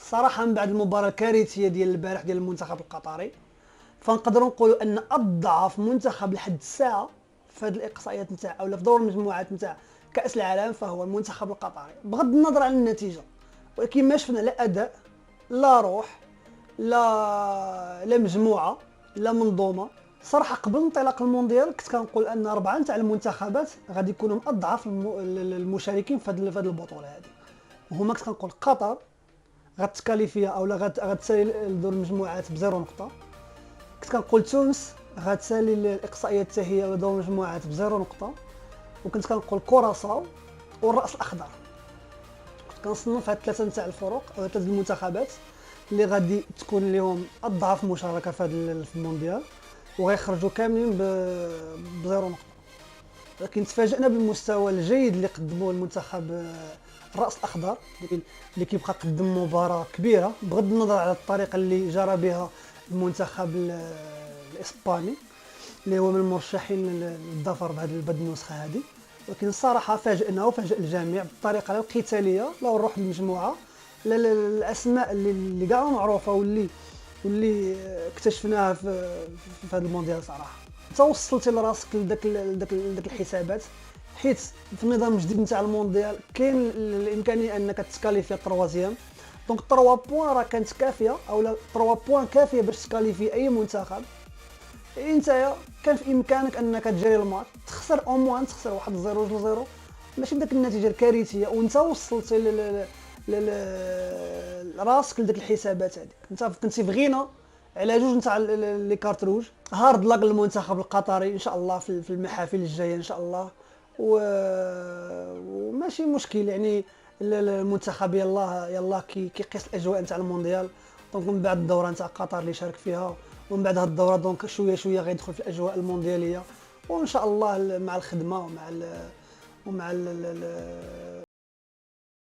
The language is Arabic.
صراحه من بعد المباراه الكارثيه ديال البارح ديال المنتخب القطري، فنقدروا نقولوا ان اضعف منتخب لحد الساعه في هذه الاقصائيات نتاع اولا في دور المجموعات نتاع كاس العالم فهو المنتخب القطري، بغض النظر عن النتيجه. ولكن ما شفنا لا اداء، لا روح، لا مجموعه، لا منظومه. صراحه قبل انطلاق المونديال كنت كنقول ان اربعه نتاع المنتخبات غادي يكونوا من اضعف المشاركين في هذه البطوله هذه. وهما كنت كنقول قطر غتكاليفيا اولا غتسالي لدور المجموعات بزيرو نقطه. كنت كنقول تونس غتسالي الاقصائيات حتى هي لدور المجموعات بزيرو نقطه. وكنت كنقول كوراساو والراس الاخضر. كنت كنصنف هاد ثلاثه نتاع الفرق او ثلاثه المنتخبات اللي غادي تكون لهم اضعف مشاركه في هذا المونديال وغيخرجوا كاملين بزيرو نقطه. لكن تفاجئنا بالمستوى الجيد اللي قدموه المنتخب الراس الاخضر، اللي كيبقى قدم مباراه كبيره بغض النظر على الطريقه اللي جرى بها المنتخب الاسباني اللي هو من المرشحين للظفر بهذه النسخه هذه. ولكن الصراحه فاجئنا وفاجئ الجميع بالطريقه لا القتاليه لا الروح المجموعه لا الاسماء اللي كاع معروفه واللي اكتشفناها في هذا المونديال صراحه. انت وصلتي لراسك لذاك الحسابات، حيت في النظام الجديد نتاع المونديال كاين الامكانيه انك تسكاليفي تروازيام. دونك 3 بوين راه كانت كافيه اولا 3 بوين كافيه باش تسكاليفي اي منتخب. انت كان في امكانك انك تجري الماتش تخسر او موان، تخسر 1-0 2-0 ماشي بداك النتيجه الكارثيه، وانت وصلتي راسك لذاك الحسابات هذيك. انت كنتي في غينا على جوج نتاع لي كارت روج. هارد لاك للمنتخب القطري ان شاء الله في المحافل الجايه ان شاء الله. وماشي مشكل يعني المنتخب يلا كيقيس الاجواء نتاع المونديال. دونك من بعد الدوره نتاع قطر اللي شارك فيها ومن بعد هاد الدوره دونك شويه غيدخل في الاجواء الموندياليه. وان شاء الله مع الخدمه ومع